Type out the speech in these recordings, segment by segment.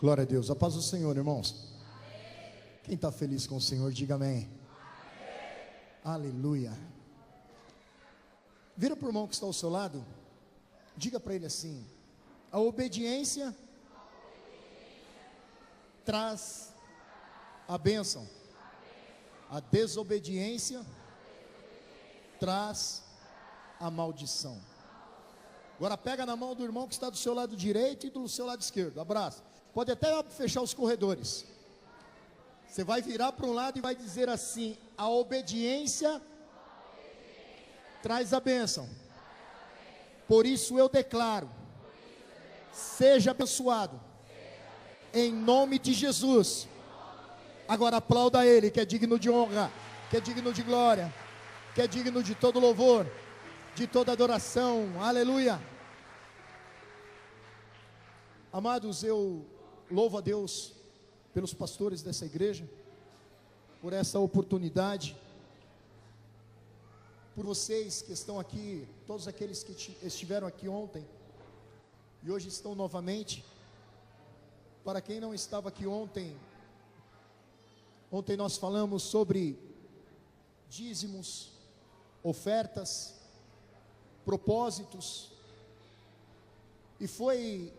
Glória a Deus. A paz do Senhor, irmãos. Amém. Quem está feliz com o Senhor, diga amém. Amém. Aleluia. Vira para o irmão que está ao seu lado. Diga para ele assim: a obediência traz a bênção. A desobediência traz a maldição. Agora pega na mão do irmão que está do seu lado direito e do seu lado esquerdo. Abraça. Pode até fechar os corredores. Você vai virar para um lado e vai dizer assim: a obediência traz a bênção. Por isso eu declaro: seja abençoado em nome de Jesus. Agora aplauda ele, que é digno de honra, que é digno de glória, que é digno de todo louvor, de toda adoração. Aleluia. Amados, eu louvo a Deus pelos pastores dessa igreja, por essa oportunidade, por vocês que estão aqui, todos aqueles que estiveram aqui ontem e hoje estão novamente. Para quem não estava aqui ontem nós falamos sobre dízimos, ofertas, propósitos, e foi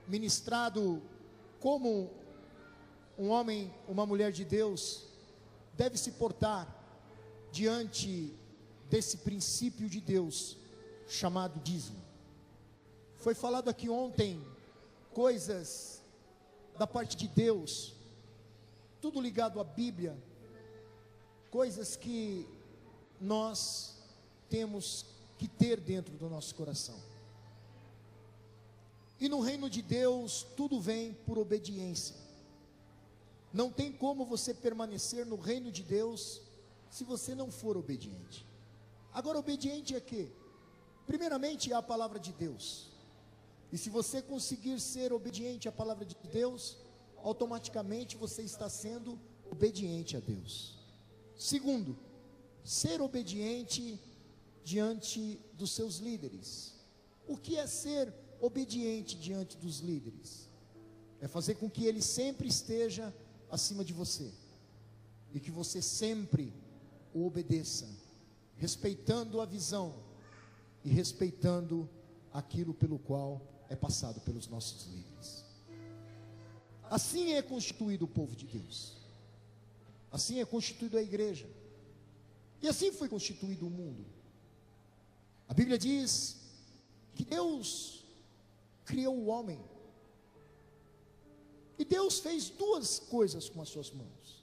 ministrado como um homem, uma mulher de Deus deve se portar diante desse princípio de Deus chamado dízimo. Foi falado aqui ontem coisas da parte de Deus, tudo ligado à Bíblia, coisas que nós temos que ter dentro do nosso coração. E no reino de Deus tudo vem por obediência. Não tem como você permanecer no reino de Deus se você não for obediente. Agora, obediente é quê? Primeiramente é a palavra de Deus. E se você conseguir ser obediente à palavra de Deus, automaticamente você está sendo obediente a Deus. Segundo, ser obediente diante dos seus líderes. O que é ser obediente diante dos líderes? É fazer com que ele sempre esteja acima de você, e que você sempre o obedeça, respeitando a visão e respeitando aquilo pelo qual é passado pelos nossos líderes. Assim é constituído o povo de Deus, assim é constituída a igreja, e assim foi constituído o mundo. A Bíblia diz que Deus criou o homem, e Deus fez duas coisas com as suas mãos.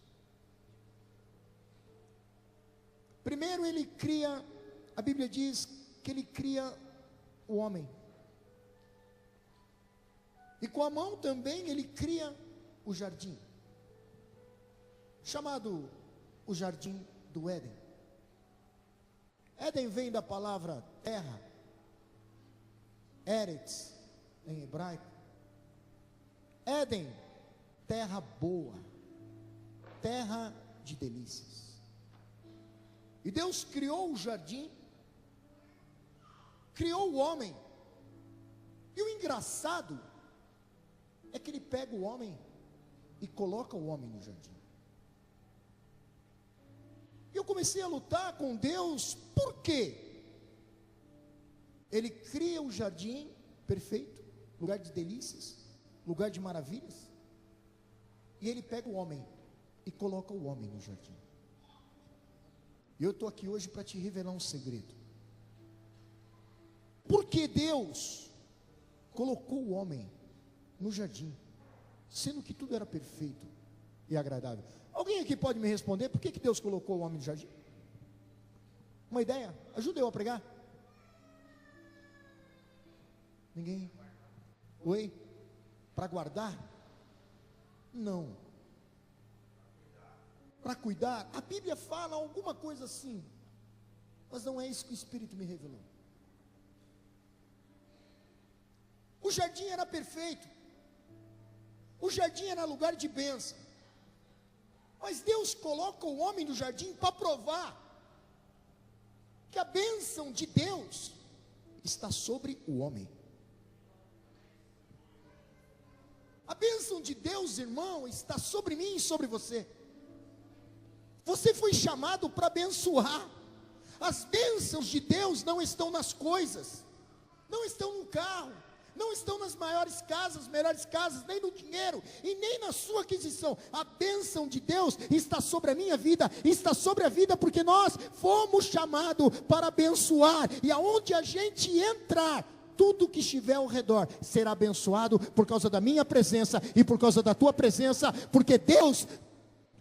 Primeiro ele cria, a Bíblia diz que ele cria o homem, e com a mão também ele cria o jardim, chamado o jardim do Éden. Éden vem da palavra terra, Eretz em hebraico. Éden, terra boa, terra de delícias. E Deus criou o jardim, criou o homem. E o engraçado é que ele pega o homem e coloca o homem no jardim. E eu comecei a lutar com Deus, por quê? Ele cria o jardim perfeito, lugar de delícias, lugar de maravilhas, e ele pega o homem e coloca o homem no jardim. E eu estou aqui hoje para te revelar um segredo. Por que Deus colocou o homem no jardim, sendo que tudo era perfeito e agradável? Alguém aqui pode me responder por que Deus colocou o homem no jardim? Uma ideia? Ajuda eu a pregar. Ninguém? Oi? Para guardar? Não. Para cuidar? A Bíblia fala alguma coisa assim, mas não é isso que o Espírito me revelou. O jardim era perfeito, o jardim era lugar de bênção, mas Deus coloca o homem no jardim para provar que a bênção de Deus está sobre o homem. A bênção bênção de Deus, irmão, está sobre mim e sobre você. Você foi chamado para abençoar. As bênçãos de Deus não estão nas coisas, não estão no carro, não estão nas maiores casas, melhores casas, nem no dinheiro e nem na sua aquisição. A bênção de Deus está sobre a minha vida, está sobre a vida, porque nós fomos chamados para abençoar, e aonde a gente entrar, tudo que estiver ao redor será abençoado por causa da minha presença e por causa da tua presença, porque Deus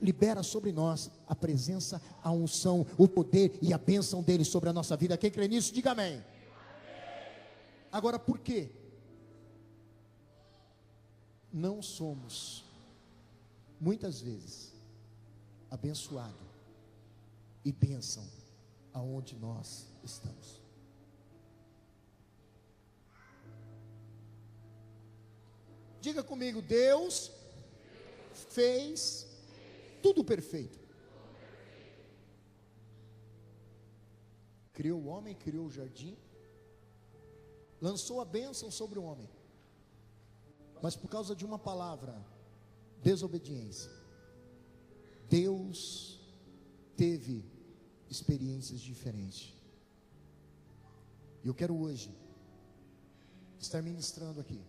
libera sobre nós a presença, a unção, o poder e a bênção dele sobre a nossa vida. Quem crê nisso, diga amém. Agora, por quê? Não somos, muitas vezes, abençoado e bênção aonde nós estamos. Diga comigo, Deus fez tudo perfeito. Criou o homem, criou o jardim, lançou a bênção sobre o homem, mas por causa de uma palavra, desobediência, Deus teve experiências diferentes. E eu quero hoje estar ministrando aqui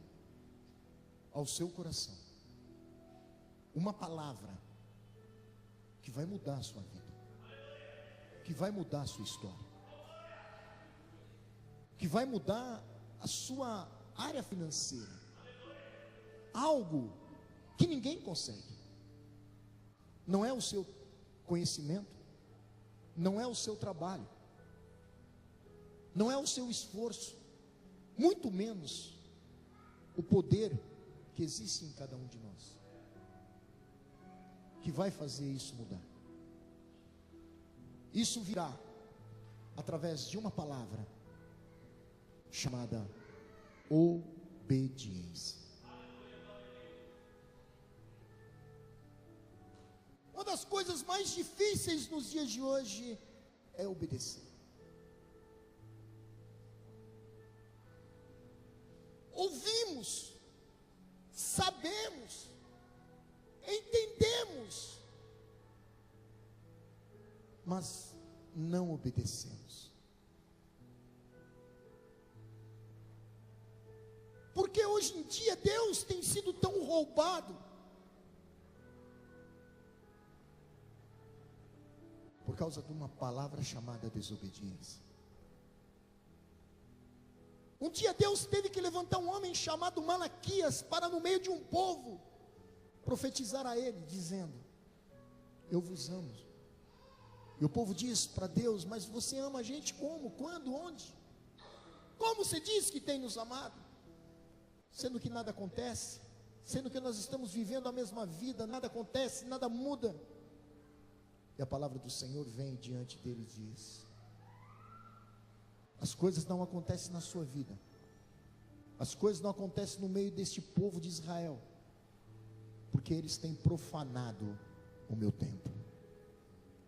ao seu coração uma palavra que vai mudar a sua vida, que vai mudar a sua história, que vai mudar a sua área financeira, algo que ninguém consegue. Não é o seu conhecimento, não é o seu trabalho, não é o seu esforço, muito menos o poder que existe em cada um de nós, que vai fazer isso mudar. Isso virá através de uma palavra chamada obediência. Uma das coisas mais difíceis nos dias de hoje é obedecer. Ouvimos, sabemos, entendemos, mas não obedecemos. Porque hoje em dia Deus tem sido tão roubado por causa de uma palavra chamada desobediência. Um dia Deus teve que levantar um homem chamado Malaquias para, no meio de um povo, profetizar a ele, dizendo: eu vos amo. E o povo diz para Deus: mas você ama a gente como? Quando? Onde? Como você diz que tem nos amado? Sendo que nada acontece, sendo que nós estamos vivendo a mesma vida, nada acontece, nada muda. E a palavra do Senhor vem diante dele e diz: as coisas não acontecem na sua vida, as coisas não acontecem no meio deste povo de Israel, porque eles têm profanado o meu templo.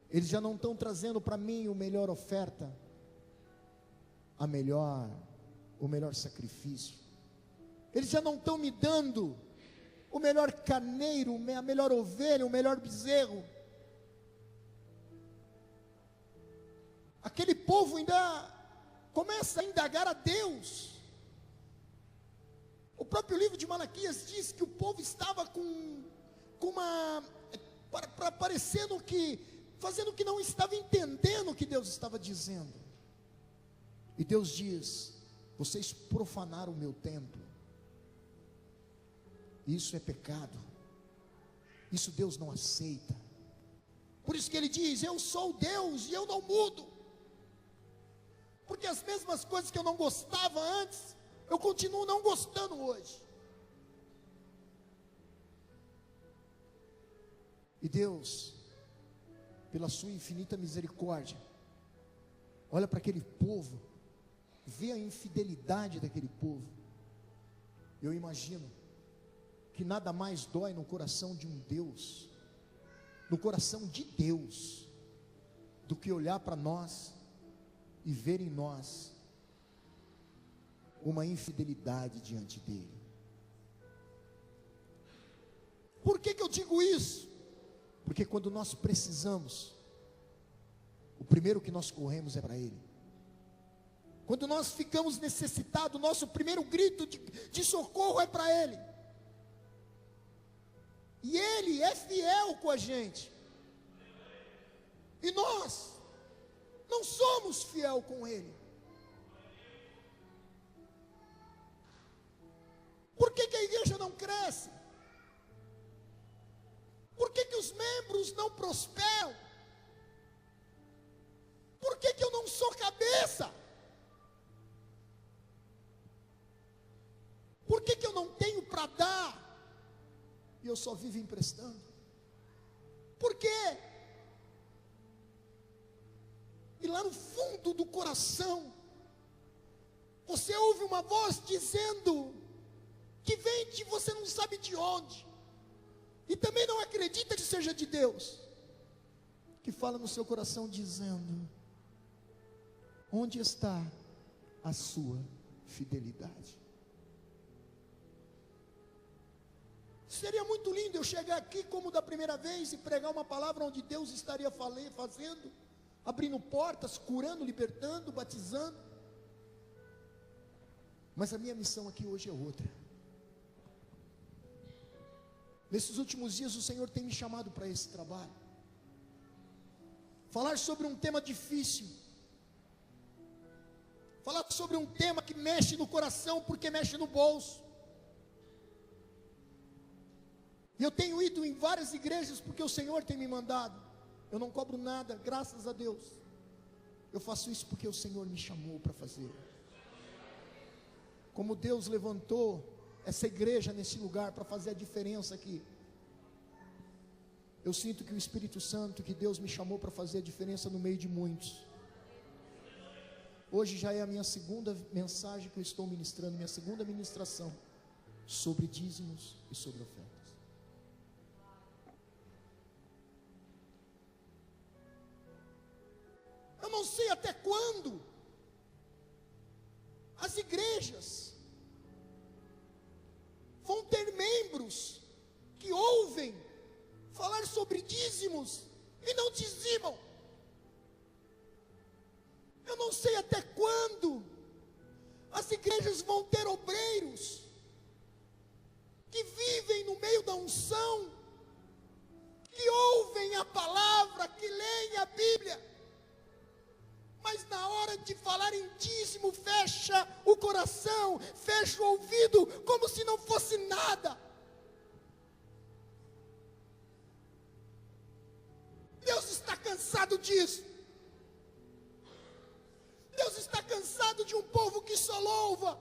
Eles já não estão trazendo para mim a melhor oferta, o melhor sacrifício. Eles já não estão me dando o melhor carneiro, a melhor ovelha, o melhor bezerro. Aquele povo ainda começa a indagar a Deus. O próprio livro de Malaquias diz que o povo estava parecendo que, fazendo que não estava entendendo o que Deus estava dizendo. E Deus diz: vocês profanaram o meu templo. Isso é pecado, isso Deus não aceita. Por isso que ele diz: eu sou Deus e eu não mudo. Porque as mesmas coisas que eu não gostava antes, eu continuo não gostando hoje. E Deus, pela sua infinita misericórdia, olha para aquele povo, vê a infidelidade daquele povo. Eu imagino que nada mais dói no coração de um Deus, no coração de Deus, do que olhar para nós e ver em nós uma infidelidade diante dele. Por que eu digo isso? Porque quando nós precisamos, o primeiro que nós corremos é para Ele. Quando nós ficamos necessitados, nosso primeiro grito de socorro é para Ele. E Ele é fiel com a gente. E nós não somos fiel com Ele. Por que a igreja não cresce? Por que os membros não prosperam? Por que eu não sou cabeça? Por que eu não tenho para dar? E eu só vivo emprestando? Por quê? E lá no fundo do coração, você ouve uma voz dizendo, que vem de você não sabe de onde, e também não acredita que seja de Deus, que fala no seu coração dizendo, onde está a sua fidelidade? Seria muito lindo eu chegar aqui como da primeira vez e pregar uma palavra onde Deus estaria fazendo, abrindo portas, curando, libertando, batizando. Mas a minha missão aqui hoje é outra. Nesses últimos dias o Senhor tem me chamado para esse trabalho. Falar sobre um tema difícil. Falar sobre um tema que mexe no coração porque mexe no bolso. E eu tenho ido em várias igrejas porque o Senhor tem me mandado. Eu não cobro nada, graças a Deus. Eu faço isso porque o Senhor me chamou para fazer. Como Deus levantou essa igreja nesse lugar para fazer a diferença aqui. Eu sinto que o Espírito Santo, que Deus me chamou para fazer a diferença no meio de muitos. Hoje já é a minha segunda mensagem que eu estou ministrando, minha segunda ministração sobre dízimos e sobre ofertas. Eu não sei até quando as igrejas vão ter membros que ouvem falar sobre dízimos e não dizimam. Eu não sei até quando as igrejas vão ter obreiros que vivem no meio da unção, que ouvem a palavra, que leem a Bíblia, mas na hora de falar em dízimo, fecha o coração, fecha o ouvido, como se não fosse nada. Deus está cansado disso. Deus está cansado de um povo que só louva.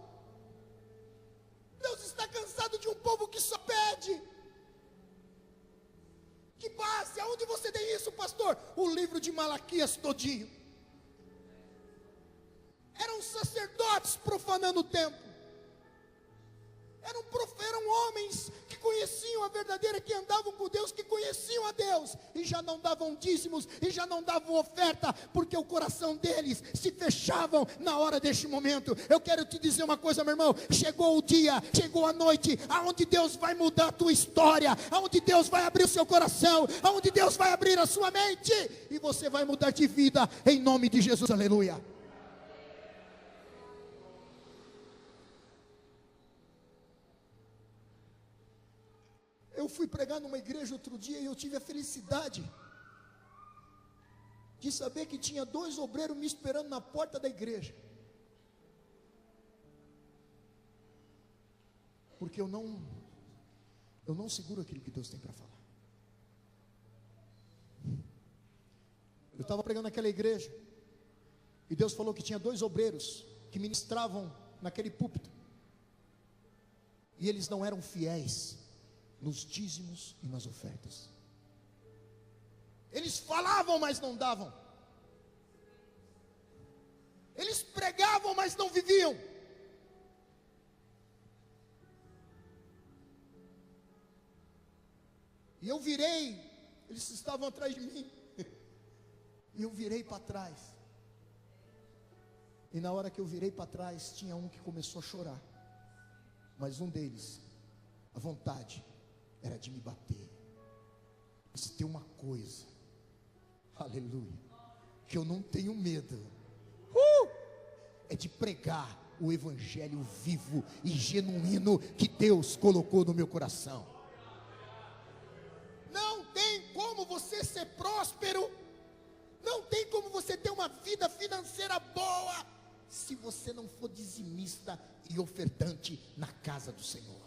Deus está cansado de um povo que só pede. Que base, aonde você tem isso, pastor? O livro de Malaquias todinho. Eram sacerdotes profanando o templo. Eram homens que conheciam a verdadeira, que andavam com Deus, que conheciam a Deus, e já não davam dízimos, e já não davam oferta, porque o coração deles se fechavam na hora deste momento. Eu quero te dizer uma coisa, meu irmão, chegou o dia, chegou a noite, aonde Deus vai mudar a tua história, aonde Deus vai abrir o seu coração, aonde Deus vai abrir a sua mente, e você vai mudar de vida, em nome de Jesus, aleluia. Eu fui pregar numa igreja outro dia e eu tive a felicidade de saber que tinha 2 obreiros me esperando na porta da igreja. Porque eu não seguro aquilo que Deus tem para falar. Eu estava pregando naquela igreja e Deus falou que tinha 2 obreiros que ministravam naquele púlpito. E eles não eram fiéis nos dízimos e nas ofertas. Eles falavam, mas não davam. Eles pregavam, mas não viviam. E eu virei, eles estavam atrás de mim, e eu virei para trás. E na hora que eu virei para trás, tinha um que começou a chorar. Mas um deles, a vontade era de me bater. Se tem uma coisa, aleluia, que eu não tenho medo, é de pregar o evangelho vivo e genuíno que Deus colocou no meu coração. Não tem como você ser próspero, não tem como você ter uma vida financeira boa, se você não for dizimista e ofertante na casa do Senhor.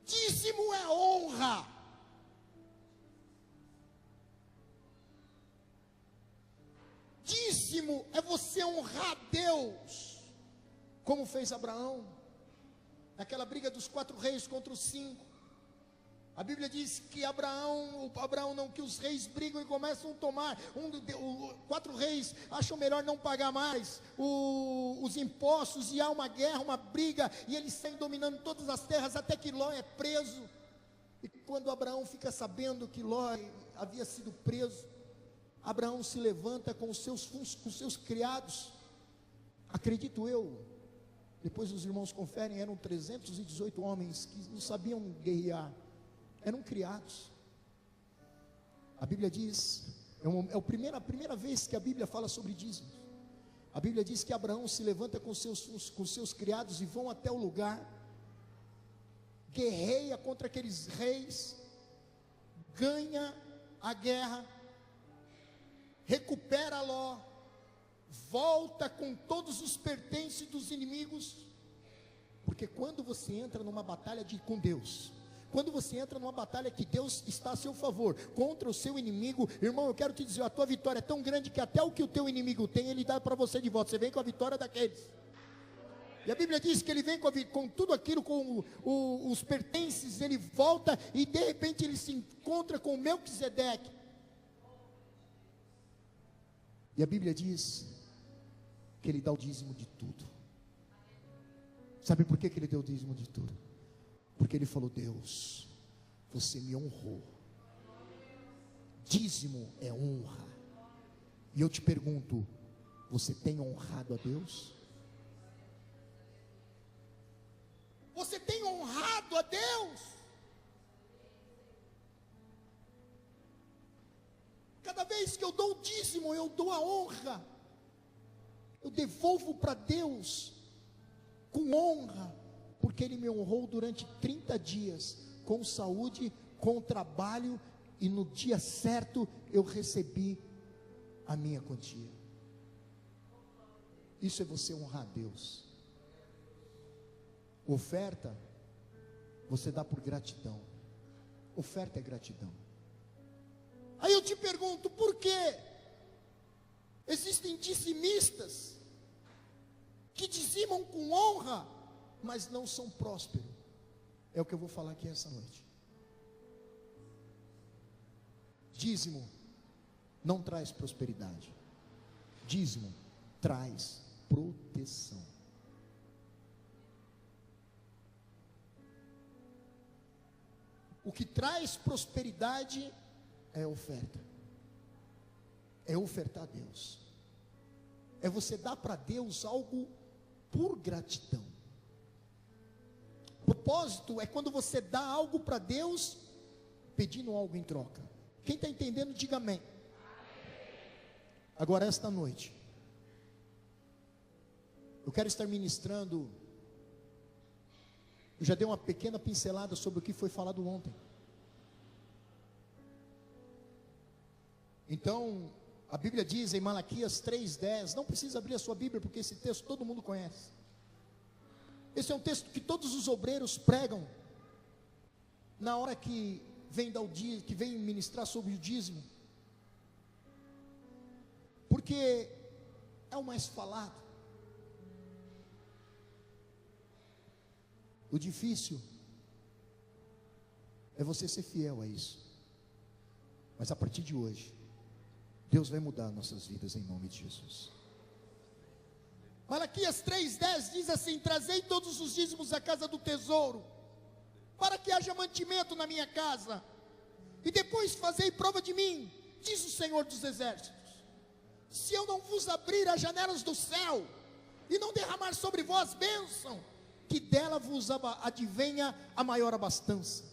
Dízimo é honra. Dízimo é você honrar a Deus, como fez Abraão, naquela briga dos 4 reis contra os 5. A Bíblia diz que que os reis brigam e começam a tomar, 4 reis acham melhor não pagar mais os impostos, e há uma guerra, uma briga, e eles saem dominando todas as terras, até que Ló é preso. E quando Abraão fica sabendo que Ló havia sido preso, Abraão se levanta com os seus criados, acredito eu, depois os irmãos conferem, eram 318 homens que não sabiam guerrear, eram criados. A Bíblia diz, a primeira vez que a Bíblia fala sobre dízimos. A Bíblia diz que Abraão se levanta com seus criados e vão até o lugar, guerreia contra aqueles reis, ganha a guerra, recupera Ló, volta com todos os pertences dos inimigos, porque quando você entra numa batalha com Deus, quando você entra numa batalha que Deus está a seu favor, contra o seu inimigo, irmão, eu quero te dizer, a tua vitória é tão grande que até o que o teu inimigo tem, ele dá para você de volta, você vem com a vitória daqueles. E a Bíblia diz que ele vem com tudo aquilo, com os pertences, ele volta e de repente ele se encontra com Melquisedeque. E a Bíblia diz que ele dá o dízimo de tudo. Sabe por que ele deu o dízimo de tudo? Porque ele falou: Deus, você me honrou. Dízimo é honra. E eu te pergunto, você tem honrado a Deus? Você tem honrado a Deus? Cada vez que eu dou o dízimo, eu dou a honra, eu devolvo para Deus com honra, porque Ele me honrou durante 30 dias, com saúde, com trabalho, e no dia certo eu recebi a minha quantia. Isso é você honrar a Deus. Oferta, você dá por gratidão. Oferta é gratidão. Aí eu te pergunto, por que existem dizimistas que dizimam com honra, mas não são prósperos? É o que eu vou falar aqui essa noite. Dízimo não traz prosperidade. Dízimo traz proteção. O que traz prosperidade é oferta. É ofertar a Deus. É você dar para Deus algo por gratidão. Propósito é quando você dá algo para Deus, pedindo algo em troca. Quem está entendendo, diga amém. Agora, esta noite, eu quero estar ministrando. Eu já dei uma pequena pincelada sobre o que foi falado ontem. Então, a Bíblia diz em Malaquias 3:10, não precisa abrir a sua Bíblia, porque esse texto todo mundo conhece. Esse é um texto que todos os obreiros pregam, na hora que vem ministrar sobre o dízimo, porque é o mais falado. O difícil é você ser fiel a isso. Mas a partir de hoje, Deus vai mudar nossas vidas em nome de Jesus. Malaquias 3:10 diz assim: trazei todos os dízimos à casa do tesouro, para que haja mantimento na minha casa, e depois fazei prova de mim, diz o Senhor dos Exércitos, se eu não vos abrir as janelas do céu, e não derramar sobre vós bênção, que dela vos advenha a maior abastança.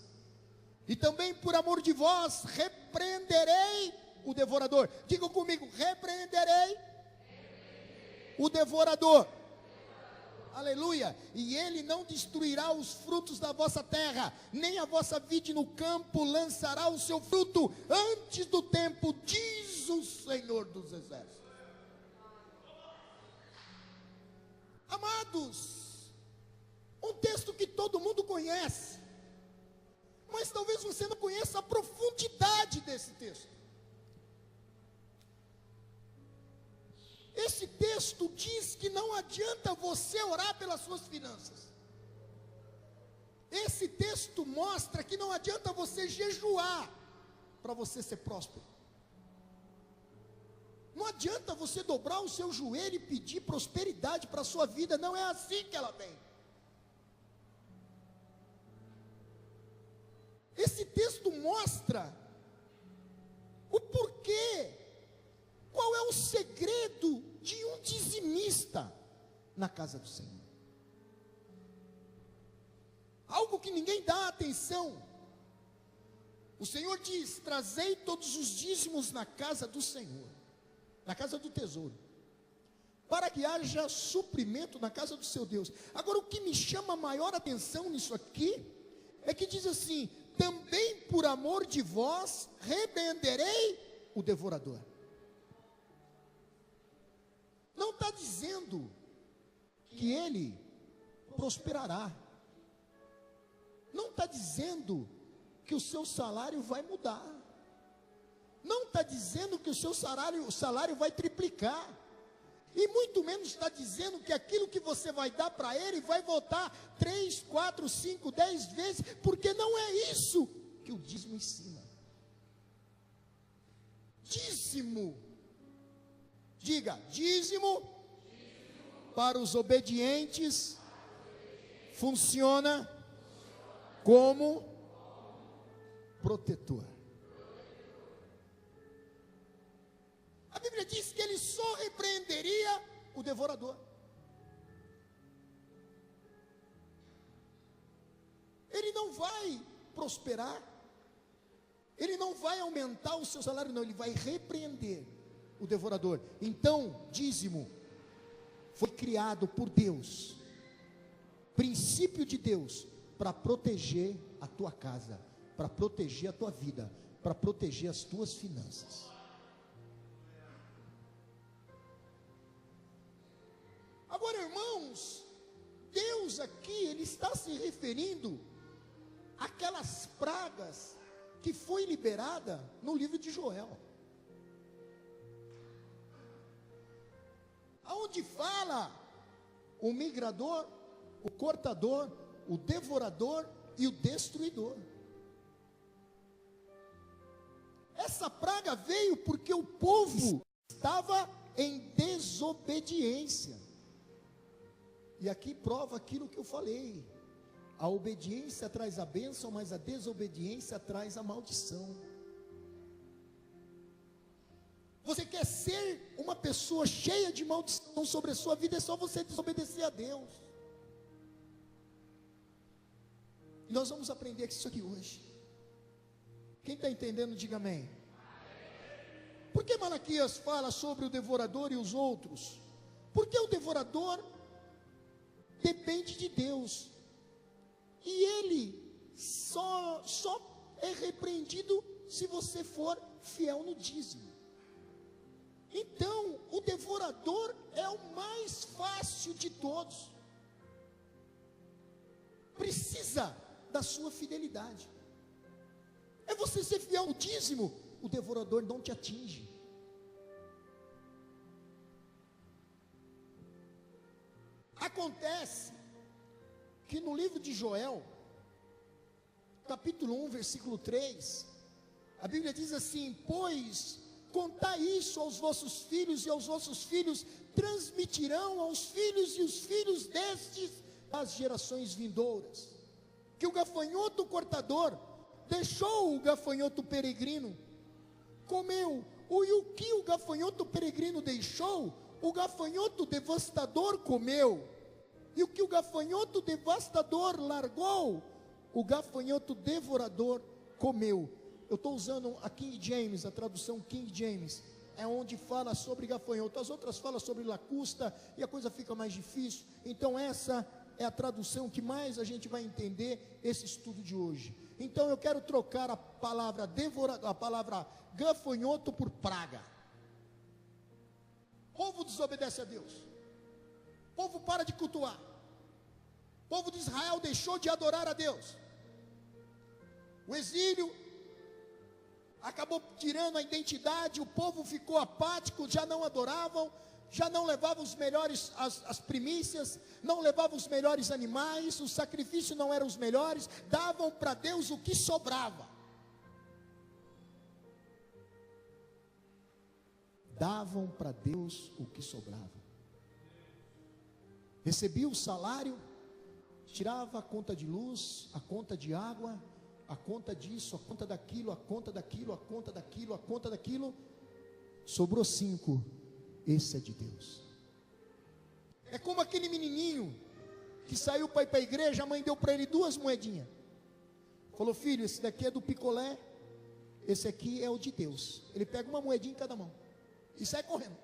E também por amor de vós repreenderei o devorador. Digam comigo: repreenderei o devorador. Aleluia. E ele não destruirá os frutos da vossa terra, nem a vossa vide no campo lançará o seu fruto antes do tempo, diz o Senhor dos Exércitos. Amados, um texto que todo mundo conhece, mas talvez você não conheça a profundidade desse texto. Esse texto diz que não adianta você orar pelas suas finanças. Esse texto mostra que não adianta você jejuar para você ser próspero. Não adianta você dobrar o seu joelho e pedir prosperidade para a sua vida. Não é assim que ela vem. Esse texto mostra o porquê. Qual é o segredo de um dizimista na casa do Senhor? Algo que ninguém dá atenção. O Senhor diz: trazei todos os dízimos na casa do Senhor, na casa do tesouro, para que haja suprimento na casa do seu Deus. Agora, o que me chama maior atenção nisso aqui, é que diz assim: também por amor de vós repreenderei o devorador. Não está dizendo que ele prosperará. Não está dizendo que o seu salário vai mudar. Não está dizendo que o seu salário vai triplicar. E muito menos está dizendo que aquilo que você vai dar para ele vai voltar 3, 4, 5, 10 vezes. Porque não é isso que o dízimo ensina. Dízimo. Diga: dízimo para os obedientes funciona como protetor. A Bíblia diz que ele só repreenderia o devorador. Ele não vai prosperar, ele não vai aumentar o seu salário, não, ele vai repreender o devorador. Então, dízimo foi criado por Deus, princípio de Deus, para proteger a tua casa, para proteger a tua vida, para proteger as tuas finanças. Agora, irmãos, Deus aqui, ele está se referindo àquelas pragas que foi liberada no livro de Joel, aonde fala o migrador, o cortador, o devorador e o destruidor. Essa praga veio porque o povo estava em desobediência. E aqui prova aquilo que eu falei: a obediência traz a bênção, mas a desobediência traz a maldição. Você quer ser uma pessoa cheia de maldição sobre a sua vida, é só você desobedecer a Deus. E nós vamos aprender isso aqui hoje. Quem está entendendo, diga amém. Por que Malaquias fala sobre o devorador e os outros? Porque o devorador depende de Deus, e ele só é repreendido se você for fiel no dízimo. Então, o devorador é o mais fácil de todos. Precisa da sua fidelidade. É você ser fiel no dízimo, o devorador não te atinge. Acontece que no livro de Joel, capítulo 1, versículo 3, a Bíblia diz assim: pois contai isso aos vossos filhos, e aos vossos filhos transmitirão aos filhos e os filhos destes as gerações vindouras, que o gafanhoto cortador deixou o gafanhoto peregrino, comeu, e o que o gafanhoto peregrino deixou, o gafanhoto devastador comeu. E o que o gafanhoto devastador largou, o gafanhoto devorador comeu. Eu estou usando a King James, a tradução King James, é onde fala sobre gafanhoto. As outras falam sobre lacusta e a coisa fica mais difícil. Então essa é a tradução que mais a gente vai entender esse estudo de hoje. Então eu quero trocar a palavra a palavra gafanhoto por praga. O povo desobedece a Deus. O povo para de cultuar. O povo de Israel deixou de adorar a Deus. O exílio acabou tirando a identidade, o povo ficou apático, já não adoravam, já não levavam os melhores, as primícias, não levavam os melhores animais, o sacrifício não eram os melhores, davam para Deus o que sobrava. Davam para Deus o que sobrava. Recebia o salário, tirava a conta de luz, a conta de água, a conta disso, a conta daquilo, a conta daquilo, a conta daquilo, a conta daquilo, sobrou 5, esse é de Deus. É como aquele menininho que saiu para ir para a igreja, a mãe deu para ele 2 moedinhas, falou: filho, esse daqui é do picolé, esse aqui é o de Deus. Ele pega uma moedinha em cada mão e sai correndo.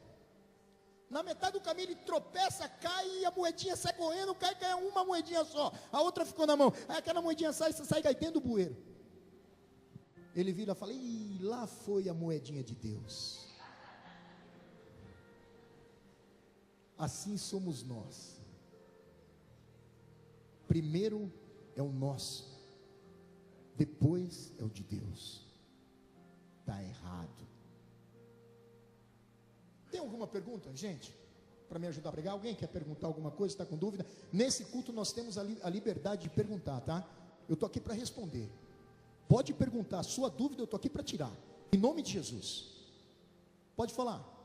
Na metade do caminho ele tropeça, cai e a moedinha sai correndo, cai uma moedinha só, a outra ficou na mão, aí aquela moedinha sai dentro do bueiro. Ele vira e fala: ih, lá foi a moedinha de Deus. Assim somos nós. Primeiro é o nosso, depois é o de Deus. Está errado. Tem alguma pergunta, gente? Para me ajudar a pregar? Alguém quer perguntar alguma coisa, está com dúvida? Nesse culto nós temos a liberdade de perguntar, tá? Eu estou aqui para responder. Pode perguntar, sua dúvida eu estou aqui para tirar. Em nome de Jesus. Pode falar.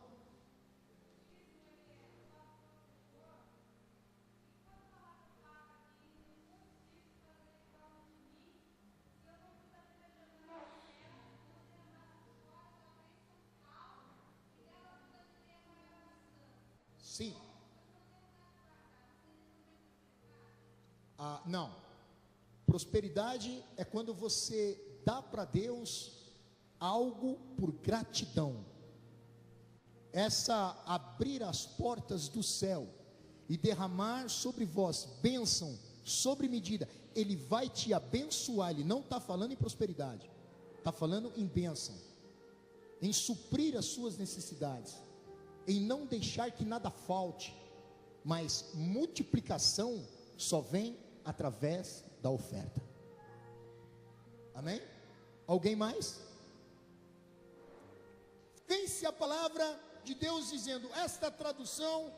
Sim. Não. Prosperidade é quando você dá para Deus algo por gratidão. Essa abrir as portas do céu e derramar sobre vós bênção sobre medida. Ele vai te abençoar. Ele não está falando em prosperidade, está falando em bênção, em suprir as suas necessidades, em não deixar que nada falte. Mas multiplicação só vem através da oferta. Amém? Alguém mais? Vence a palavra de Deus dizendo, esta tradução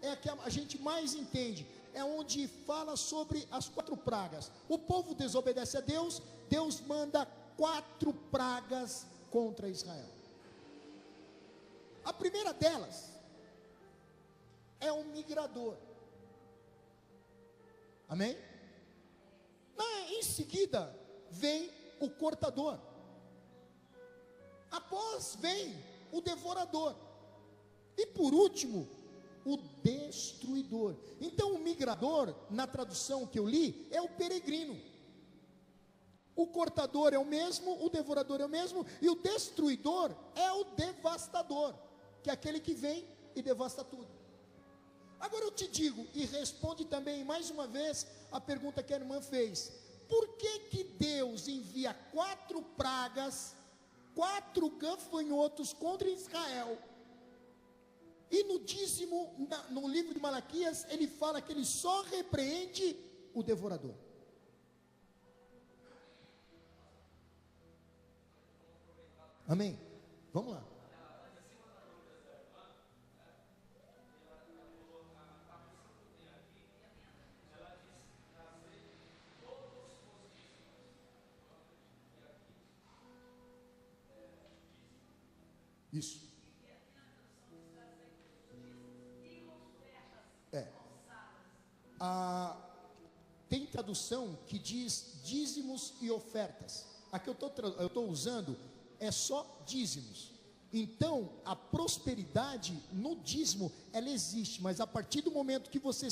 é a que a gente mais entende, é onde fala sobre as 4 pragas. O povo desobedece a Deus, Deus manda 4 pragas contra Israel. A primeira delas é um migrador. Amém? Em seguida vem o cortador. Após vem o devorador. E por último, o destruidor. Então o migrador, na tradução que eu li, é o peregrino. O cortador é o mesmo, o devorador é o mesmo, e o destruidor é o devastador, que é aquele que vem e devasta tudo. Agora eu te digo, e responde também mais uma vez a pergunta que a irmã fez: por que Deus envia 4 pragas, 4 gafanhotos contra Israel, e no dízimo, no livro de Malaquias, ele fala que ele só repreende o devorador? Amém? Vamos lá. Isso. Tem tradução que diz dízimos e ofertas. A que eu estou usando é só dízimos. Então, a prosperidade no dízimo, ela existe, mas a partir do momento que você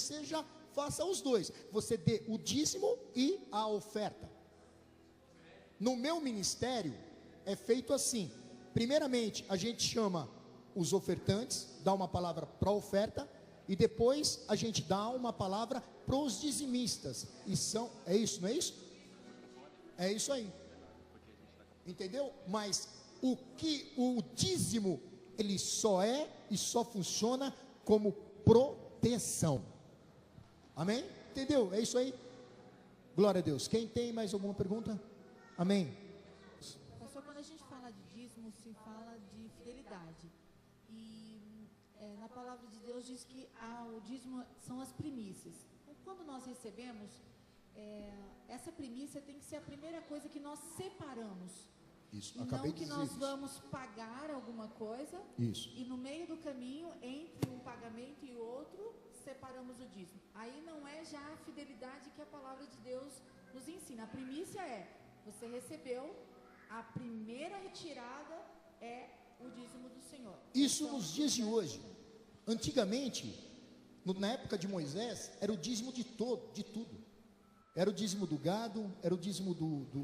faça os dois, você dê o dízimo e a oferta. No meu ministério, é feito assim: primeiramente, a gente chama os ofertantes, dá uma palavra para a oferta, e depois a gente dá uma palavra para os dizimistas, é isso, não é isso? É isso aí, entendeu? Mas o dízimo, ele só é e só funciona como proteção, amém? Entendeu? É isso aí, glória a Deus. Quem tem mais alguma pergunta? Amém. Pastor, quando a gente fala de dízimo, se fala de fidelidade, e na palavra de Deus diz que o dízimo são as primícias. Então, quando nós recebemos, essa primícia tem que ser a primeira coisa que nós separamos. Isso, e não que nós vamos pagar alguma coisa, isso, e no meio do caminho, entre um pagamento e outro, separamos o dízimo. Aí não é já a fidelidade que a palavra de Deus nos ensina. A primícia você recebeu, a primeira retirada é o dízimo do Senhor. Isso então, nos dias de hoje. Antigamente, na época de Moisés, era o dízimo de tudo. Era o dízimo do gado, era o dízimo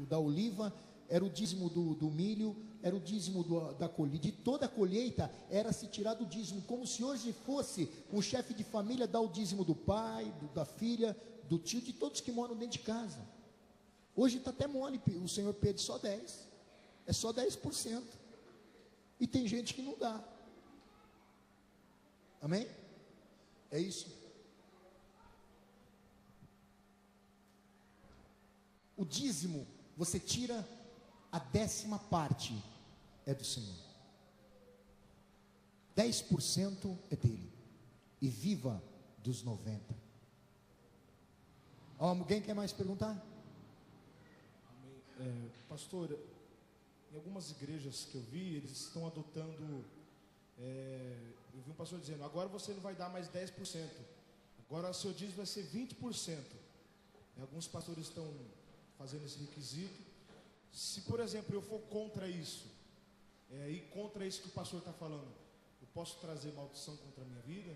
da oliva, era o dízimo do milho, era o dízimo da colheita. De toda a colheita era se tirado o dízimo, como se hoje fosse um chefe de família dar o dízimo do pai, da filha, do tio, de todos que moram dentro de casa. Hoje está até mole, o Senhor pede só 10%, é só 10%, e tem gente que não dá, amém? É isso. O dízimo, você tira a 10ª parte, é do Senhor, 10% é dele, e viva dos 90%. Alguém quer mais perguntar? Pastor, em algumas igrejas que eu vi, eles estão adotando, eu vi um pastor dizendo: agora você não vai dar mais 10%, agora seu dízimo vai ser 20%. E alguns pastores estão fazendo esse requisito. Se, por exemplo, eu for contra isso, e contra isso que o pastor está falando, eu posso trazer maldição contra a minha vida?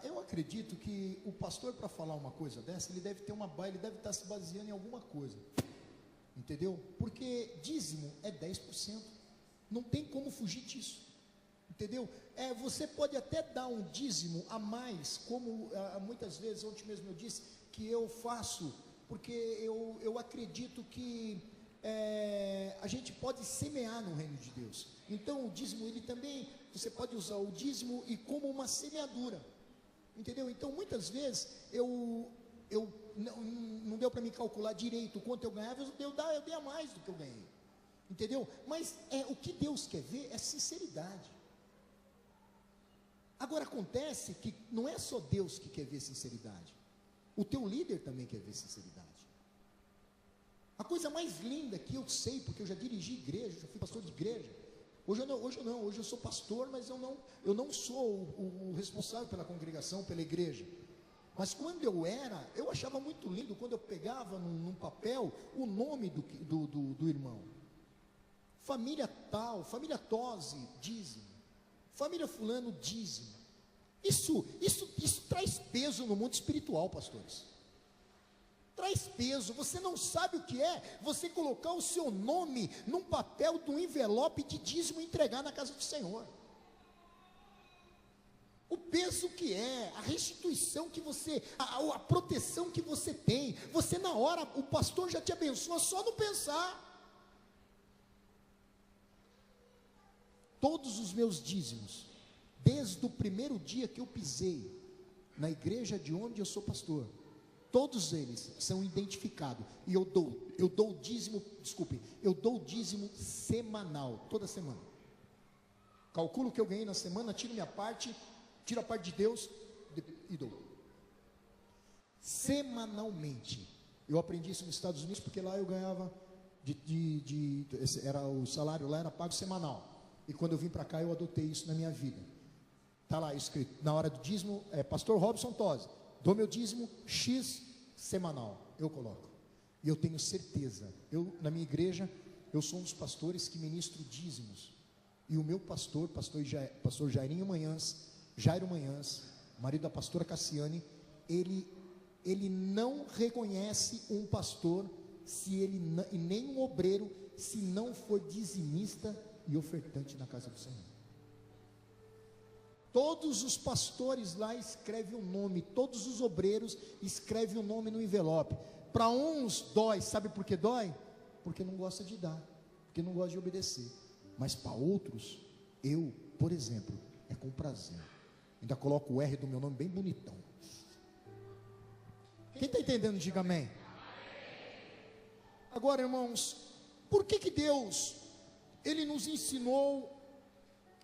Eu acredito que o pastor, para falar uma coisa dessa, ele deve ter ele deve estar se baseando em alguma coisa, entendeu? Porque dízimo é 10%, não tem como fugir disso, entendeu? Você pode até dar um dízimo a mais, como muitas vezes, ontem mesmo eu disse que eu faço, porque eu acredito que a gente pode semear no reino de Deus. Então o dízimo, ele também, você pode usar o dízimo e como uma semeadura, entendeu? Então muitas vezes não deu para me calcular direito quanto eu ganhava, eu dei a mais do que eu ganhei, entendeu? Mas o que Deus quer ver é sinceridade. Agora acontece que não é só Deus que quer ver sinceridade, o teu líder também quer ver sinceridade. A coisa mais linda que eu sei, porque eu já dirigi igreja, já fui pastor de igreja. Hoje eu sou pastor, mas eu não sou o responsável pela congregação, pela igreja. Mas quando eu achava muito lindo quando eu pegava num papel o nome do irmão. Família tal, família Tosi, dízimo. Família fulano, dízimo. Isso traz peso no mundo espiritual, pastores. Traz peso. Você não sabe o que é você colocar o seu nome num papel de um envelope de dízimo e entregar na casa do Senhor. O peso que a restituição que você, a proteção que você tem. Você na hora, o pastor já te abençoa só no pensar. Todos os meus dízimos, desde o primeiro dia que eu pisei na igreja de onde eu sou pastor, todos eles são identificados. E eu dou o dízimo semanal, toda semana. Calculo o que eu ganhei na semana, tiro minha parte, tiro a parte de Deus e dou. Semanalmente. Eu aprendi isso nos Estados Unidos, porque lá eu ganhava era o salário lá era pago semanal. E quando eu vim para cá eu adotei isso na minha vida. Está lá escrito, na hora do dízimo, Pastor Robson Tosi, dou meu dízimo X semanal, eu coloco. E eu tenho certeza, na minha igreja, eu sou um dos pastores que ministro dízimos. E o meu pastor, pastor Jairo Manhãs, marido da pastora Cassiane, ele não reconhece um pastor e nem um obreiro se não for dizimista e ofertante na casa do Senhor. Todos os pastores lá escrevem o nome, todos os obreiros escrevem o nome no envelope. Para uns dói, sabe por que dói? Porque não gosta de dar, porque não gosta de obedecer. Mas para outros, eu, por exemplo, é com prazer. Ainda coloco o R do meu nome bem bonitão. Quem está entendendo, diga amém. Agora, irmãos, por que Deus, Ele nos ensinou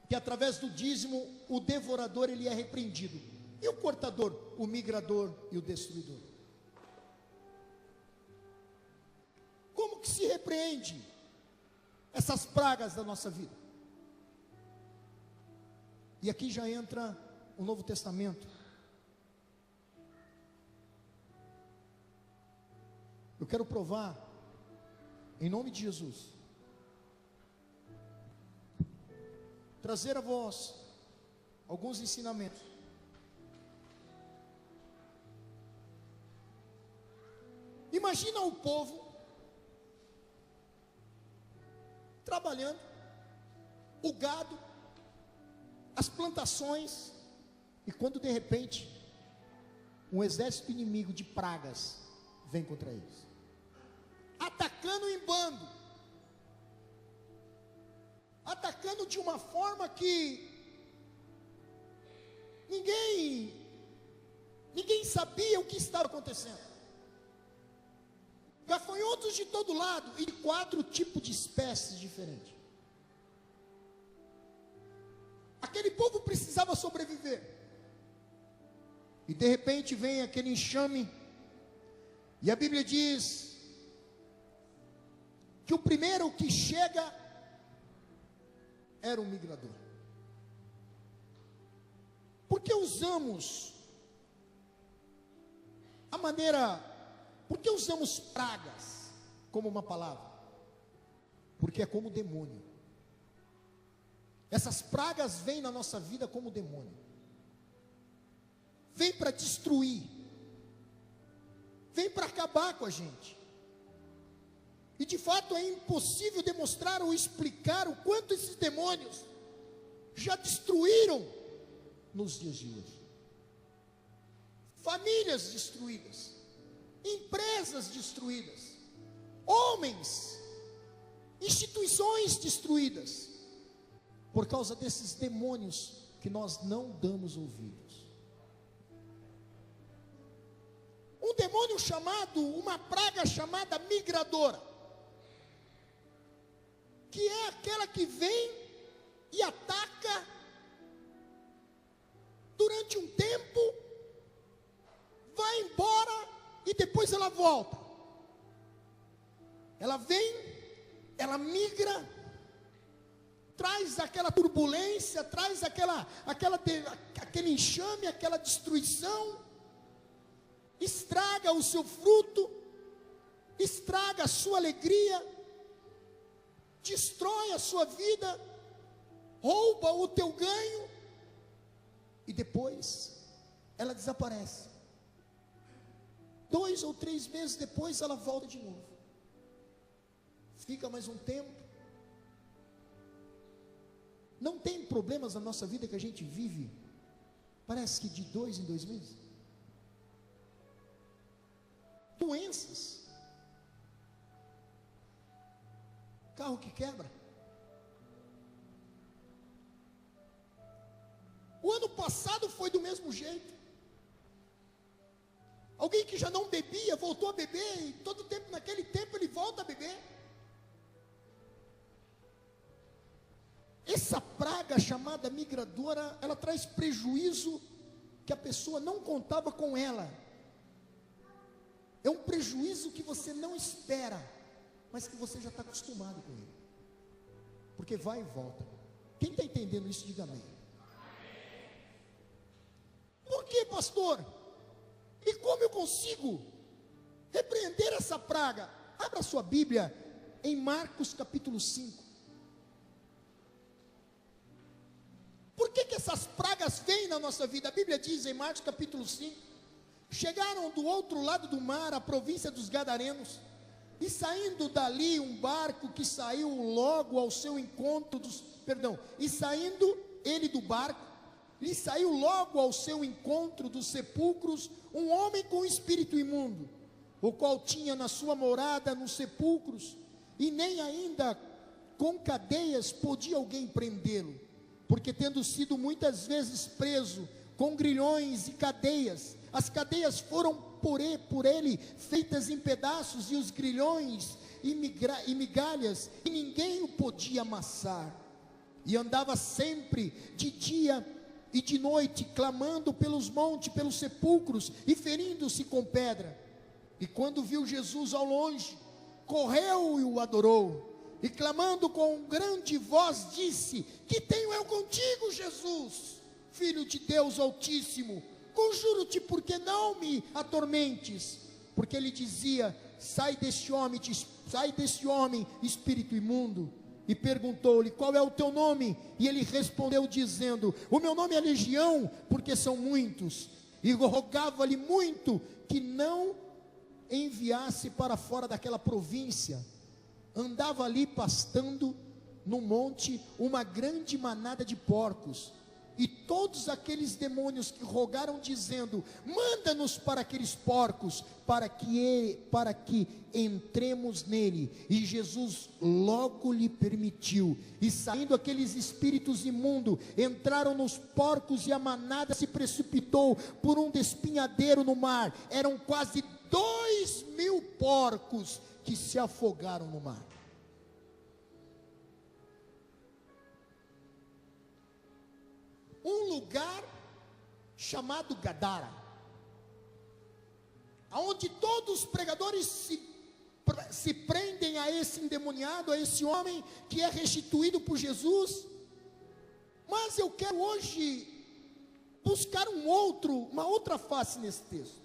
que através do dízimo, o devorador ele é repreendido, e o cortador, o migrador e o destruidor? Como que se repreende essas pragas da nossa vida? E aqui já entra o Novo Testamento. Eu quero provar, em nome de Jesus, trazer a vós alguns ensinamentos. Imagina o povo trabalhando, o gado, as plantações, e quando de repente um exército inimigo de pragas vem contra eles, atacando em bando, atacando de uma forma que ninguém sabia o que estava acontecendo. Gafanhotos de todo lado e 4 tipos de espécies diferentes. Aquele povo precisava sobreviver. E de repente vem aquele enxame, e a Bíblia diz que o primeiro que chega era um migrador. Por que usamos por que usamos pragas como uma palavra? Porque é como demônio. Essas pragas vêm na nossa vida como demônio. Vem para destruir. Vem para acabar com a gente. E de fato é impossível demonstrar ou explicar o quanto esses demônios já destruíram nos dias de hoje. Famílias destruídas, empresas destruídas, homens, instituições destruídas, por causa desses demônios que nós não damos ouvidos. Um demônio uma praga chamada migradora, que é aquela que vem e ataca durante um tempo, vai embora e depois ela volta. Ela vem, ela migra, traz aquela turbulência, traz aquele enxame, aquela destruição, estraga o seu fruto, estraga a sua alegria, destrói a sua vida, rouba o teu ganho, e depois ela desaparece. 2 ou 3 meses depois ela volta de novo, fica mais um tempo. Não tem problemas na nossa vida que a gente vive, parece que de 2 em 2 meses. Doenças, carro que quebra. O ano passado foi do mesmo jeito. Alguém que já não bebia, voltou a beber, e todo tempo, naquele tempo, ele volta a beber. Essa praga chamada migradora, ela traz prejuízo que a pessoa não contava com ela. É um prejuízo que você não espera, mas que você já está acostumado com ele. Porque vai e volta. Quem está entendendo isso, diga amém. Por que, pastor? E como eu consigo repreender essa praga? Abra sua Bíblia em Marcos capítulo 5. Por que essas pragas vêm na nossa vida? A Bíblia diz em Marcos capítulo 5, chegaram do outro lado do mar, a província dos Gadarenos, e saindo dali um barco que saiu logo ao seu encontro e saindo ele do barco, lhe saiu logo ao seu encontro dos sepulcros um homem com espírito imundo, o qual tinha na sua morada nos sepulcros, e nem ainda com cadeias podia alguém prendê-lo, porque tendo sido muitas vezes preso com grilhões e cadeias, as cadeias foram por ele feitas em pedaços, e os grilhões e migalhas, e ninguém o podia amassar, e andava sempre de dia e de noite, clamando pelos montes, pelos sepulcros, e ferindo-se com pedra. E quando viu Jesus ao longe, correu e o adorou, e clamando com grande voz disse: que tenho eu contigo, Jesus, Filho de Deus Altíssimo? Conjuro-te, porque não me atormentes. Porque ele dizia: sai deste homem, espírito imundo. E perguntou-lhe: qual é o teu nome? E ele respondeu dizendo: o meu nome é Legião, porque são muitos. E rogava-lhe muito que não enviasse para fora daquela província. Andava ali pastando no monte uma grande manada de porcos, e todos aqueles demônios que rogaram dizendo: manda-nos para aqueles porcos, para que entremos nele. E Jesus logo lhe permitiu, e saindo aqueles espíritos imundos, entraram nos porcos, e a manada se precipitou por um despenhadeiro no mar. Eram quase 2.000 porcos que se afogaram no mar. Um lugar chamado Gadara, aonde todos os pregadores se prendem a esse endemoniado, a esse homem que é restituído por Jesus. Mas eu quero hoje buscar uma outra face nesse texto.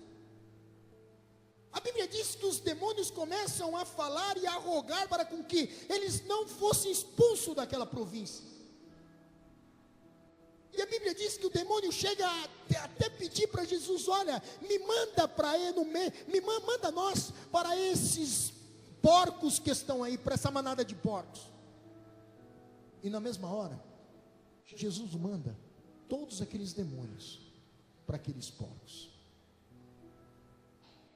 A Bíblia diz que os demônios começam a falar e a rogar para com que eles não fossem expulsos daquela província. E a Bíblia diz que o demônio chega até pedir para Jesus: olha, me manda para ele no meio, manda nós para esses porcos que estão aí, para essa manada de porcos. E na mesma hora, Jesus manda todos aqueles demônios para aqueles porcos.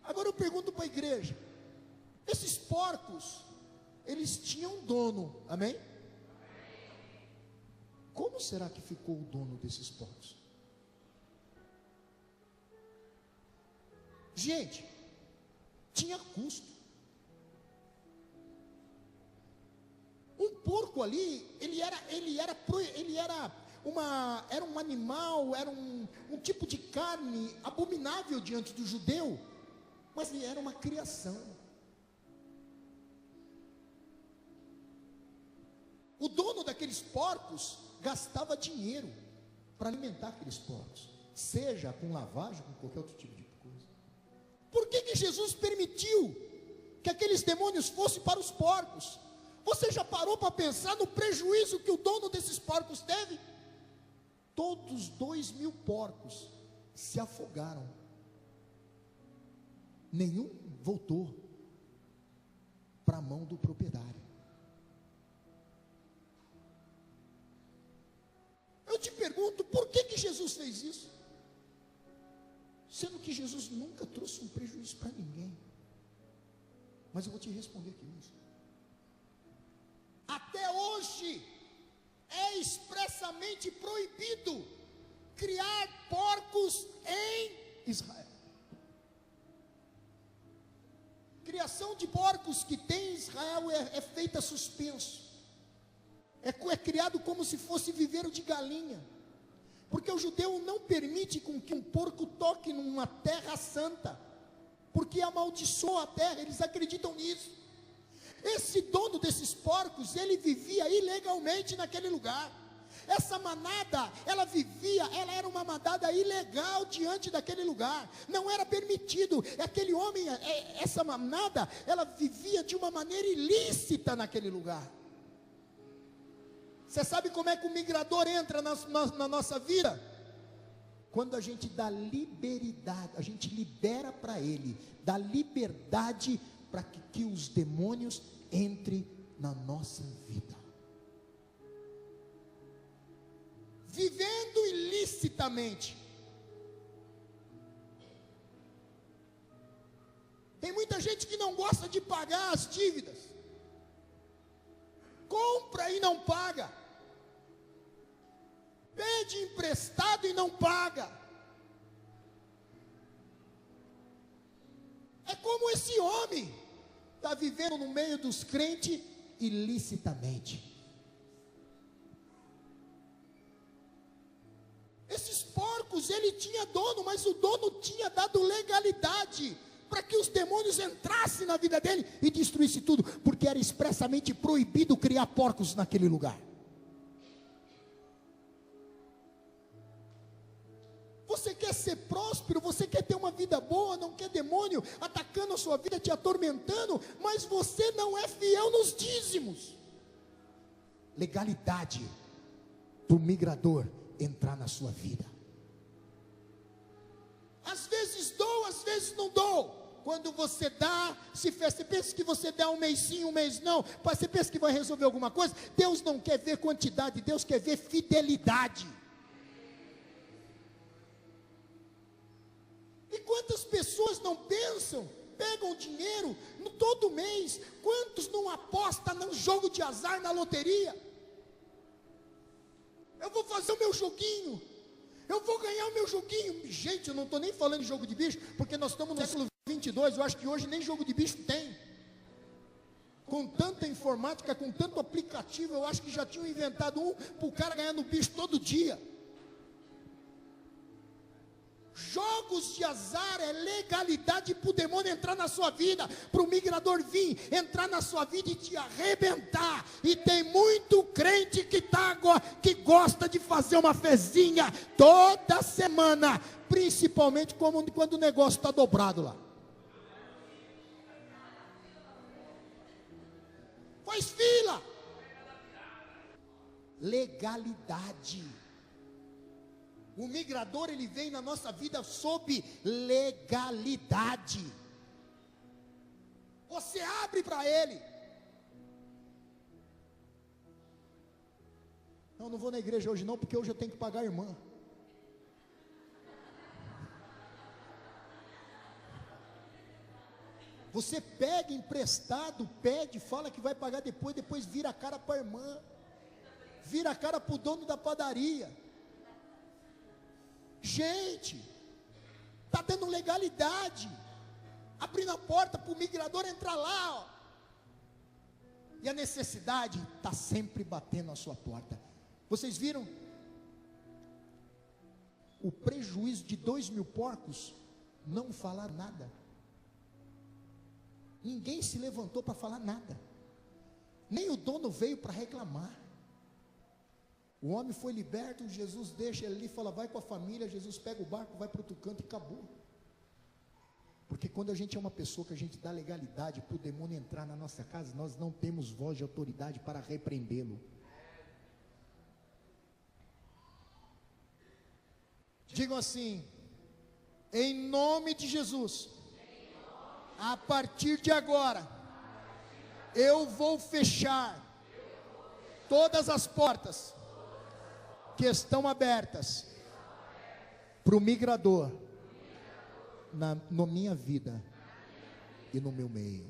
Agora eu pergunto para a igreja: esses porcos, eles tinham dono, amém? Como será que ficou o dono desses porcos? Gente, tinha custo. Um porco ali, era um animal, era um tipo de carne abominável diante do judeu, mas ele era uma criação. O dono daqueles porcos gastava dinheiro para alimentar aqueles porcos, seja com lavagem, com qualquer outro tipo de coisa. Por que Jesus permitiu que aqueles demônios fossem para os porcos? Você já parou para pensar no prejuízo que o dono desses porcos teve? Todos 2.000 porcos se afogaram, nenhum voltou para a mão do proprietário. Eu te pergunto, por que Jesus fez isso? Sendo que Jesus nunca trouxe um prejuízo para ninguém. Mas eu vou te responder aqui isso. Até hoje é expressamente proibido criar porcos em Israel. Criação de porcos que tem em Israel é feita suspenso. É criado como se fosse viveiro de galinha, porque o judeu não permite com que um porco toque numa terra santa, porque amaldiçoa a terra, eles acreditam nisso. Esse dono desses porcos, ele vivia ilegalmente naquele lugar, Essa manada, ela era uma manada ilegal diante daquele lugar, não era permitido, aquele homem, essa manada, ela vivia de uma maneira ilícita naquele lugar. Você sabe como é que o migrador entra na nossa vida? Quando a gente dá liberdade, a gente libera para ele, dá liberdade para que os demônios entrem na nossa vida. Vivendo ilicitamente. Tem muita gente que não gosta de pagar as dívidas. Compra e não paga. Pede emprestado e não paga. É como esse homem está vivendo no meio dos crentes ilicitamente. Esses porcos, ele tinha dono, mas o dono tinha dado legalidade para que os demônios entrassem na vida dele e destruíssem tudo, porque era expressamente proibido criar porcos naquele lugar. Você quer ser próspero, você quer ter uma vida boa, não quer demônio atacando a sua vida, te atormentando, mas você não é fiel nos dízimos. Legalidade do migrador entrar na sua vida. Às vezes dou, às vezes não dou. Quando você dá, você pensa que você dá um mês sim, um mês não, você pensa que vai resolver alguma coisa. Deus não quer ver quantidade, Deus quer ver fidelidade. E quantas pessoas não pensam, pegam dinheiro todo mês, quantos não apostam no jogo de azar, na loteria? Eu vou fazer o meu joguinho, eu vou ganhar o meu joguinho. Gente, eu não estou nem falando de jogo de bicho, porque nós estamos no século 22, eu acho que hoje nem jogo de bicho tem. Com tanta informática, com tanto aplicativo, eu acho que já tinham inventado um para o cara ganhar no bicho todo dia. Jogos de azar é legalidade para o demônio entrar na sua vida, para o migrador vir, entrar na sua vida e te arrebentar. E tem muito crente que gosta de fazer uma fezinha toda semana, principalmente quando o negócio está dobrado lá. Faz fila. Legalidade. O migrador, ele vem na nossa vida sob legalidade. Você abre para ele. Não vou na igreja hoje não, porque hoje eu tenho que pagar a irmã. Você pega emprestado, pede, fala que vai pagar depois vira a cara para a irmã. Vira a cara para o dono da padaria. Gente, está dando legalidade, abrindo a porta para o migrador entrar lá, ó. E a necessidade está sempre batendo a sua porta. Vocês viram? O prejuízo de 2.000 porcos, não falar nada. Ninguém se levantou para falar nada. Nem o dono veio para reclamar. O homem foi liberto, Jesus deixa ele ali, fala, vai com a família, Jesus pega o barco, vai para outro canto e acabou. Porque quando a gente é uma pessoa que a gente dá legalidade para o demônio entrar na nossa casa, nós não temos voz de autoridade para repreendê-lo. Digam assim, em nome de Jesus, a partir de agora, eu vou fechar todas as portas que estão abertas para o migrador na minha vida e no meu meio.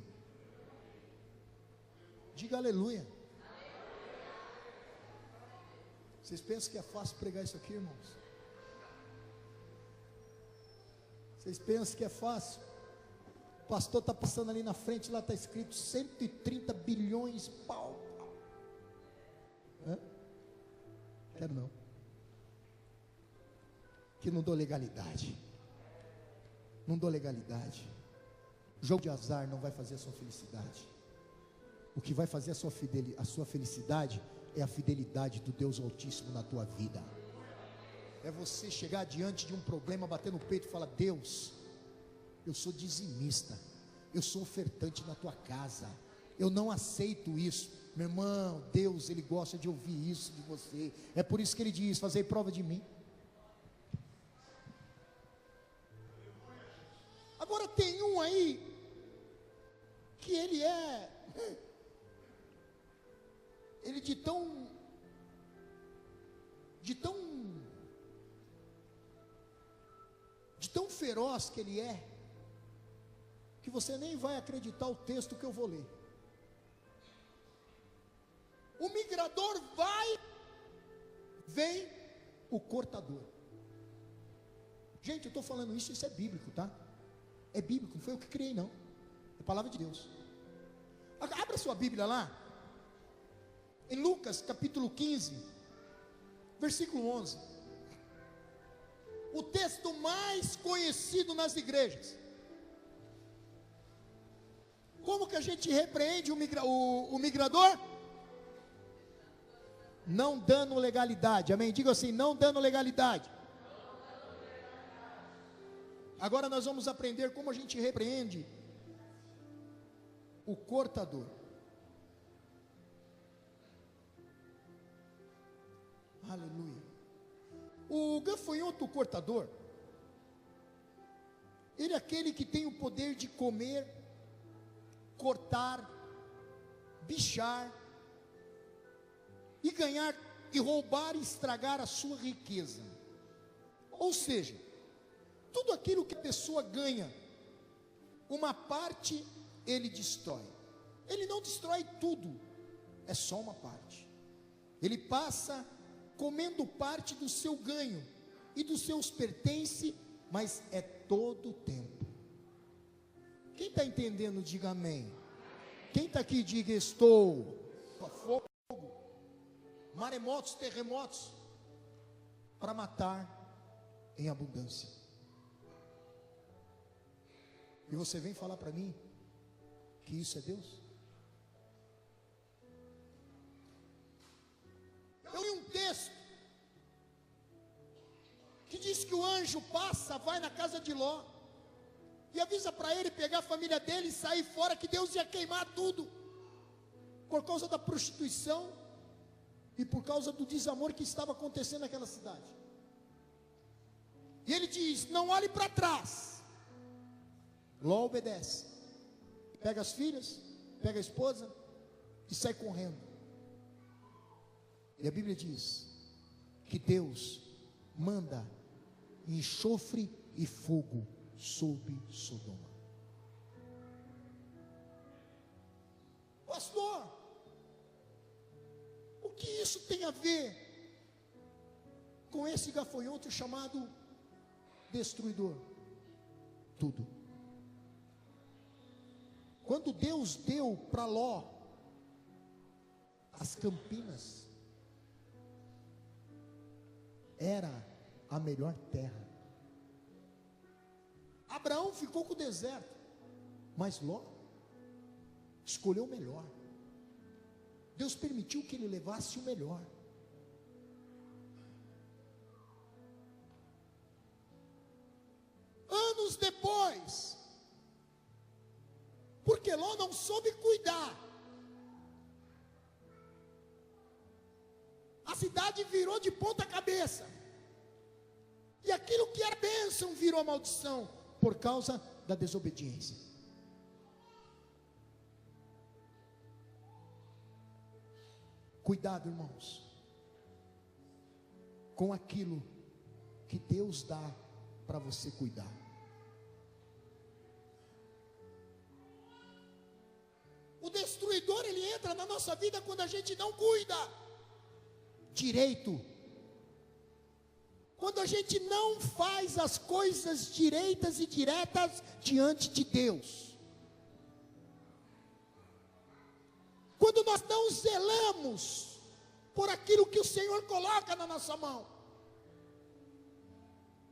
Diga aleluia. Vocês pensam que é fácil pregar isso aqui, irmãos? Vocês pensam que é fácil? O pastor está passando ali na frente, lá está escrito 130 bilhões, pau. Hã? Quero não. Que não dou legalidade. Não dou legalidade. Jogo de azar não vai fazer a sua felicidade. O que vai fazer a sua felicidade é a fidelidade do Deus Altíssimo na tua vida. É você chegar diante de um problema, bater no peito e falar: Deus, eu sou dizimista, eu sou ofertante na tua casa, eu não aceito isso. Meu irmão, Deus, Ele gosta de ouvir isso de você. É por isso que Ele diz: fazei prova de mim. Agora tem um aí que ele de tão feroz que ele é, que você nem vai acreditar o texto que eu vou ler. O migrador vai, vem o cortador. Gente, eu estou falando isso é bíblico, tá? É bíblico, não foi eu que criei não, é a palavra de Deus. Abra sua Bíblia lá, em Lucas capítulo 15, versículo 11. O texto mais conhecido nas igrejas. Como que a gente repreende o migrador? Não dando legalidade, amém? Diga assim: não dando legalidade. Agora nós vamos aprender como a gente repreende o cortador. Aleluia. O gafanhoto cortador, ele é aquele que tem o poder de comer, cortar, bichar e ganhar, e roubar e estragar a sua riqueza. Ou seja, tudo aquilo que a pessoa ganha, uma parte ele destrói. Ele não destrói tudo, é só uma parte. Ele passa comendo parte do seu ganho e dos seus pertences, mas é todo o tempo. Quem está entendendo, diga amém. Quem está aqui, diga: estou. Fogo, maremotos, terremotos, para matar em abundância. E você vem falar para mim que isso é Deus? Eu li um texto que diz que o anjo passa, vai na casa de Ló e avisa para ele pegar a família dele e sair fora, que Deus ia queimar tudo por causa da prostituição e por causa do desamor que estava acontecendo naquela cidade. E ele diz: não olhe para trás. Ló obedece, pega as filhas, pega a esposa e sai correndo. E a Bíblia diz que Deus manda enxofre e fogo sobre Sodoma. Pastor, o que isso tem a ver com esse gafanhoto chamado destruidor? Tudo. Quando Deus deu para Ló as Campinas, era a melhor terra. Abraão ficou com o deserto, mas Ló escolheu o melhor. Deus permitiu que ele levasse o melhor. Anos depois, porque Ló não soube cuidar, a cidade virou de ponta cabeça, e aquilo que era bênção virou maldição, por causa da desobediência. Cuidado, irmãos, com aquilo que Deus dá para você cuidar. O destruidor, ele entra na nossa vida quando a gente não cuida direito, quando a gente não faz as coisas direitas e diretas diante de Deus, quando nós não zelamos por aquilo que o Senhor coloca na nossa mão.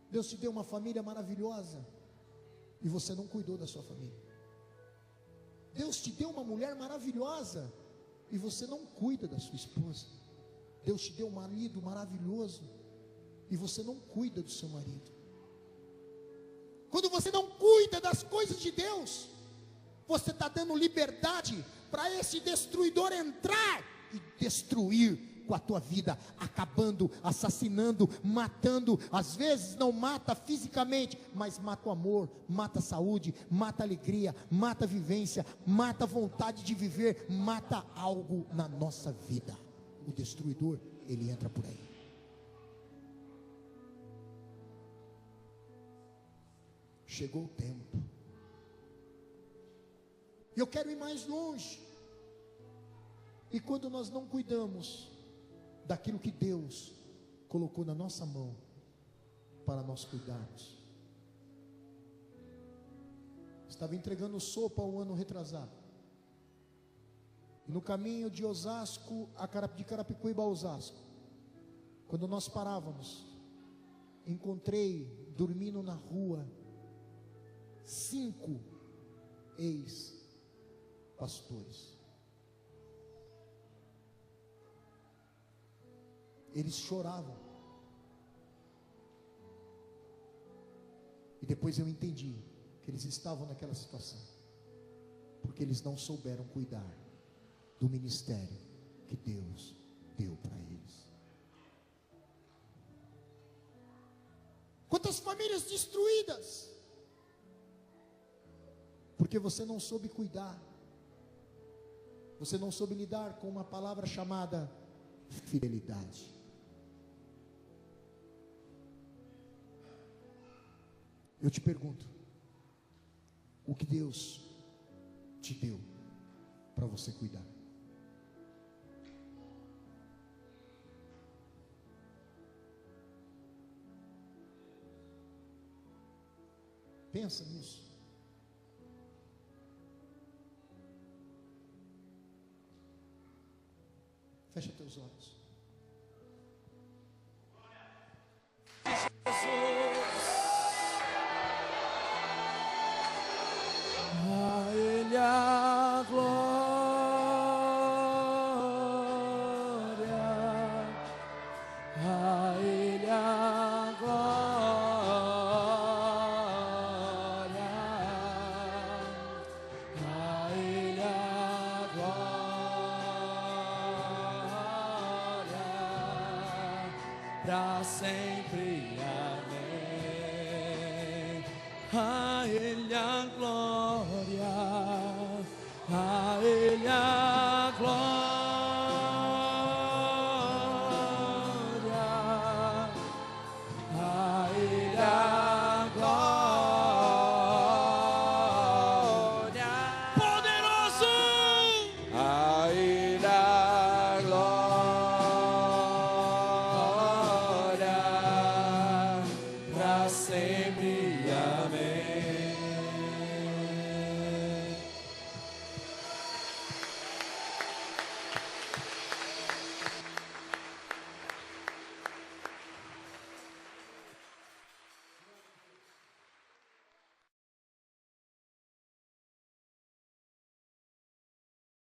Deus te deu uma família maravilhosa e você não cuidou da sua família. Deus te deu uma mulher maravilhosa e você não cuida da sua esposa. Deus te deu um marido maravilhoso e você não cuida do seu marido. Quando você não cuida das coisas de Deus, você está dando liberdade para esse destruidor entrar e destruir com a tua vida, acabando, assassinando, matando. Às vezes não mata fisicamente, mas mata o amor, mata a saúde, mata a alegria, mata a vivência, mata a vontade de viver, mata algo na nossa vida. O destruidor, ele entra por aí. Chegou o tempo. E eu quero ir mais longe. E quando nós não cuidamos daquilo que Deus colocou na nossa mão para nós cuidarmos. Estava entregando sopa um ano retrasado. E no caminho de Osasco, de Carapicuíba a Osasco, quando nós parávamos, encontrei dormindo na rua 5 ex-pastores. Eles choravam. E depois eu entendi que eles estavam naquela situação porque eles não souberam cuidar do ministério que Deus deu para eles. Quantas famílias destruídas porque você não soube cuidar, você não soube lidar com uma palavra chamada fidelidade. Eu te pergunto, o que Deus te deu para você cuidar? Pensa nisso. Fecha teus olhos. A Ele a glória, a Ele a glória, a Ele a glória, para sempre, amém. A Ele a glória.